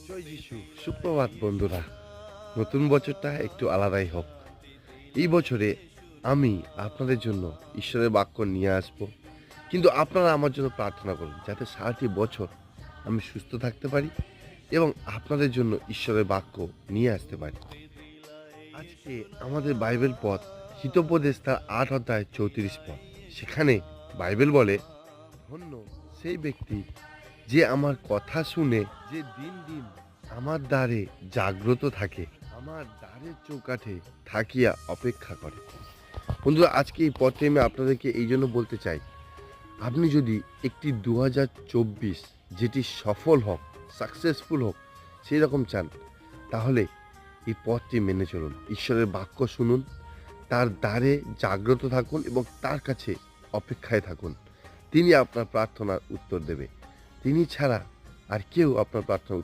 জয় যিশু। সুপ্রভাত বন্ধুরা। নতুন বছরটা একটু আলাদাই হোক। এই বছরে আমি আপনাদের জন্য ঈশ্বরের বাক্য নিয়ে আসব। কিন্তু আপনারা আমার জন্য প্রার্থনা করুন যাতে সারাটি বছর আমি সুস্থ থাকতে পারি এবং আপনাদের জন্য ঈশ্বরের বাক্য নিয়ে আসতে পারি। আজকে আমাদের বাইবেল পথ হিতোপদেশ তার ৮ অধ্যায় ৩৪ পদ। সেখানে বাইবেল বলে, ধন্য সেই ব্যক্তি যে আমার কথা শুনে, যে দিন দিন আমার দ্বারে জাগ্রত থাকে, আমার দ্বারের চৌকাঠে থাকিয়া অপেক্ষা করে। বন্ধুরা, আজকে এই পথে আমি আপনাদেরকে এই জন্য বলতে চাই, আপনি যদি একটি 2024 যেটি সফল হোক, সাকসেসফুল হোক, সেই রকম চান, তাহলে এই পথটি মেনে চলুন। ঈশ্বরের বাক্য শুনুন, তার দ্বারে জাগ্রত থাকুন এবং তার কাছে অপেক্ষায় থাকুন। তিনি আপনার প্রার্থনার উত্তর দেবে। তিনি ছাড়া আর কেউ আপনার প্রার্থনার